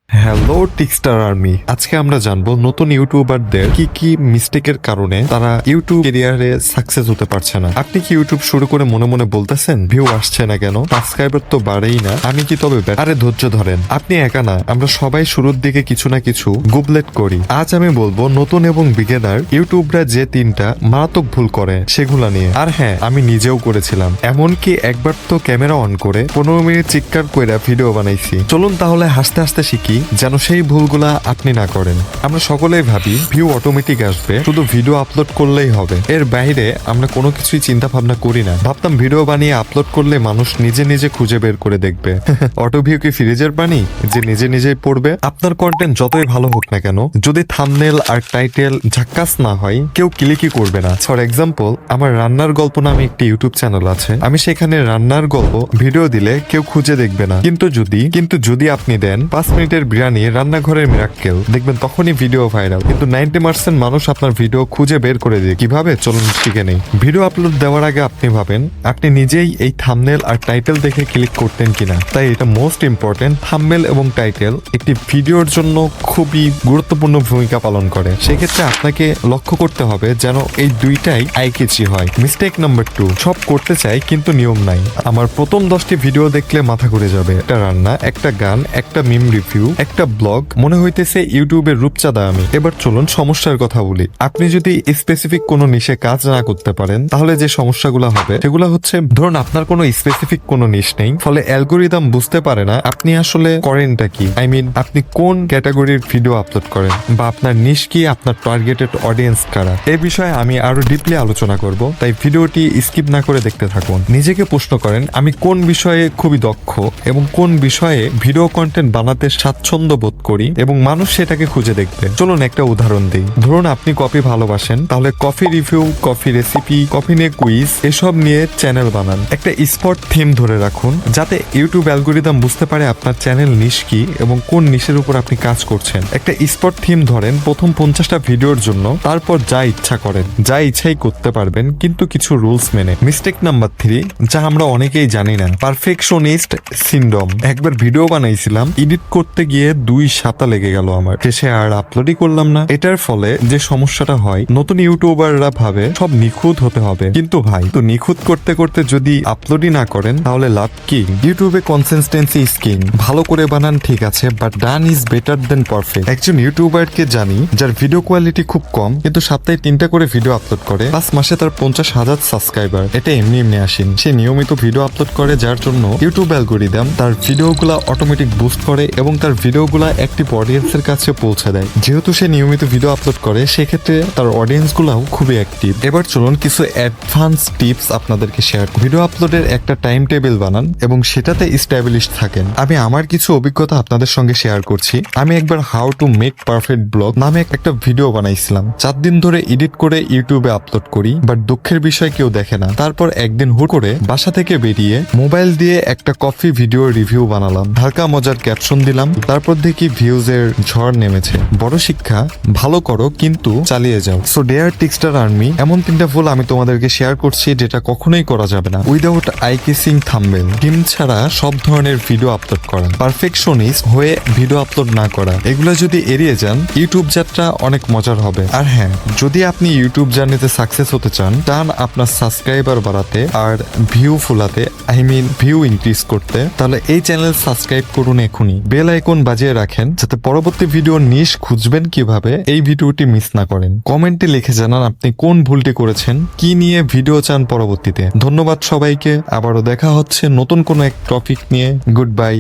Hello টিকস্টার army, আজকে আমরা জানবো নতুন ইউটিউবারদের কি কি মিস্টেকের কারণে তারা ইউটিউব ক্যারিয়ারে সাকসেস হতে পারছে না। আপনি কি ইউটিউব শুরু করে মনে মনে বলতেছেন ভিউ আসছে না কেন, সাবস্ক্রাইবার তো বাড়েই না, আমি কি তবে আরে ধৈর্য ধরেন, আপনি একা না, আমরা সবাই শুরুর দিকে কিছু না কিছু গুবলেট করি। আজ আমি বলবো নতুন এবং বিগিনার ইউটিউবরা যে তিনটা মারাত্মক ভুল করে সেগুলা নিয়ে। আর হ্যাঁ, আমি নিজেও করেছিলাম, এমনকি একবার তো ক্যামেরা অন করে 15 মিনিট চিৎকার কইরা ভিডিও বানাইছি। চলুন তাহলে হাসতে হাসতে শিখি যেন সেই ভুলগুলা আপনি না করেন। আমরা সকলেই ভাবি ভিউ অটোমেটিক আসবে, শুধু ভিডিও আপলোড করলেই হবে, এর বাইরে আমরা কোনো কিছুই চিন্তা ভাবনা করি না। ভাবতাম ভিডিও বানিয়ে আপলোড করলে মানুষ নিজে নিজে খুঁজে বের করে দেখবে। অটো ভিউ কি ফ্রিজের পানি যে নিজে নিজেই পড়বে? আপনার কন্টেন্ট যতই ভালো হোক না কেন, যদি থাম্বনেল আর টাইটেল ঝাক্কাস না হয়, কেউ ক্লিকই করবে না। ফর এক্সাম্পল, আমার রান্নার গল্প নামে একটি ইউটিউব চ্যানেল আছে, আমি সেখানে রান্নার গল্প ভিডিও দিলে কেউ খুঁজে দেখবে না। কিন্তু যদি আপনি দেন 5 মিনিটের বিরিয়ানি রান্নাঘরের মিরাক্কেল, দেখবেন তখনই ভিডিও ভাইরাল। কিন্তু 90% মানুষ আপনার ভিডিও খুঁজে বের করে দেয় কিভাবে, চলুন শিখে নেই। ভিডিও আপলোড দেওয়ার আগে আপনি ভাবেন আপনি নিজেই এই থাম্বনেল আর টাইটেল দেখে ক্লিক করতেন কিনা। তাই এটা মোস্ট ইম্পর্টেন্ট। থাম্বনেল এবং টাইটেল একটি ভিডিওর জন্য খুবই গুরুত্বপূর্ণ ভূমিকা পালন করে। সেক্ষেত্রে আপনাকে লক্ষ্য করতে হবে যেন এই দুইটাই আইকেচি হয়। মিস্টেক নাম্বার 2, সব করতে চাই কিন্তু নিয়ম নাই। আমার প্রথম 10টি ভিডিও দেখলে মাথা ঘুরে যাবে। একটা রান্না, একটা গান, একটা মিম রিভিউ, একটা ব্লগ, মনে হইতেছে ইউটিউবের রূপচাঁদা আমি। এবার চলুন সমস্যার কথা বলি। আপনি যদি স্পেসিফিক কোনো নিশে কাজ না করতে পারেন, তাহলে যে সমস্যাগুলো হবে সেগুলো হচ্ছে, ধরুন আপনার কোনো স্পেসিফিক কোনো নিশ নেই, ফলে অ্যালগোরিদম বুঝতে পারে না আপনি আসলে করেনটা কি। আপনি কোন ক্যাটাগরির ভিডিও আপলোড করেন, বা আপনার নিশ কি, আপনার টার্গেটেড অডিয়েন্স কারা। এই বিষয়ে আমি আরো ডিপলি আলোচনা করব, তাই ভিডিওটি স্কিপ না করে দেখতে থাকুন। নিজেকে প্রশ্ন করেন আমি কোন বিষয়ে খুবই দক্ষ এবং কোন বিষয়ে ভিডিও কন্টেন্ট বানাতে স্বাচ্ছন্দ্য বোধ করি এবং মানুষ সেটাকে খুঁজে দেখবে। চলুন একটা উদাহরণ দিই। ধরুন আপনি কফি ভালোবাসেন, তাহলে coffee review, coffee recipe, coffee নিয়ে কুইজ, এসব নিয়ে চ্যানেল বানান। একটা স্পট থিম ধরে রাখুন যাতে ইউটিউব অ্যালগোরিদম বুঝতে পারে আপনার চ্যানেল নিশ কি এবং কোন নিশের উপর আপনি কাজ করছেন। একটা স্পট থিম ধরেন প্রথম 50টা ভিডিওর জন্য, তারপর যা ইচ্ছা করেন, যা ইচ্ছাই করতে পারবেন, কিন্তু কিছু রুলস মেনে। মিস্টেক নাম্বার 3, যা আমরা অনেকেই জানি না, পারফেকশনিস্ট সিনড্রোম। একবার ভিডিও বানাইছিলাম, এডিট করতে গিয়ে 2 সপ্তাহ লেগে গেল আমার, শেষে আর আপলোডই করলাম না। এটার ফলে যে সমস্যাটা হয়, নতুন ইউটিউবাররা ভাবে সব নিখুঁত হতে হবে, কিন্তু ভাই তো নিখুঁত করতে করতে যদি আপলোডই না করেন তাহলে লাভ কি? ইউটিউবে কনসিস্টেন্সি ইজ কিং। ভালো করে বানান ঠিক আছে, but done is better then perfect. একজন ইউটিউবারকে জানি যার ভিডিও কোয়ালিটি খুব কম, কিন্তু সপ্তাহে 3টা করে ভিডিও আপলোড করে, 5 মাসে তার 50,000 সাবস্ক্রাইবার। এটা এমনি এমনি আসেন। সে নিয়মিত ভিডিও আপলোড করে, যার জন্য ইউটিউব অ্যালগোরিদম তার ভিডিওগুলা অটোমেটিক বুস্ট করে এবং তার ভিডিওগুলা অ্যাক্টিভ অডিয়েন্সের কাছে পৌঁছে দেয়। যেহেতু সে নিয়মিত ভিডিও আপলোড করে, সেক্ষেত্রে তার অডিয়েন্স গুলাও খুবই অ্যাক্টিভ। এবার চলুন কিছু অ্যাডভান্স টিপস আপনাদেরকে শেয়ার। ভিডিও আপলোডের একটা টাইম টেবিল বানান এবং সেটাতে স্ট্যাবলিশ থাকেন। আমি আমার কিছু অভিজ্ঞতা আপনাদের সঙ্গে শেয়ার করছি। আমি একবার how to make perfect blog নামে একটা ভিডিও বানাইছিলাম। 4 দিন ধরে এডিট করে ইউটিউবে আপলোড করি, বাট দুঃখের বিষয় কেউ দেখে না। তারপর একদিন হুট করে বাসা থেকে বেরিয়ে মোবাইল দিয়ে একটা কফি ভিডিও রিভিউ বানালাম, ঢাকা মজার ক্যাপশন দিলাম, তারপর দেখি ভিউজের ঝড় নেমেছে। বড় শিক্ষা, ভালো করো কিন্তু চালিয়ে যাও। সো ডিয়ার টিকস্টার আর্মি, এমন 3টা ভুল আমি তোমাদেরকে শেয়ার করছি যেটা কখনোই করা যাবে না। Without I kissing thumbnail, theme ছাড়া সব ধরনের ভিডিও আপলোড করা, পারফেকশনিস্ট হয়ে ভিডিও আপলোড না করা, এগুলো যদি এড়িয়ে যান, ইউটিউব যাত্রা অনেক মজার হবে। আর হ্যাঁ, যদি আপনি ইউটিউব জার্নিতে সাকসেস হতে চান আপনার সাবস্ক্রাইবার বাড়াতে আর ভিউ ফুলাতে, ভিউ ইনক্রিজ করতে, তাহলে এই চ্যানেল সাবস্ক্রাইব করুন এখনই। বেল আইকন বাজিয়ে রাখেন যাতে পরবর্তী ভিডিও নিশ খুঁজবেন কিভাবে এই ভিডিওটি মিস না করেন। কমেন্টে লিখে জানান আপনি কোন ভুলটি করেছেন, কি নিয়ে ভিডিও চান পরবর্তীতে। ধন্যবাদ সবাইকে, আবারও দেখা হচ্ছে নতুন কোনো এক টপিক নিয়ে। Good bye.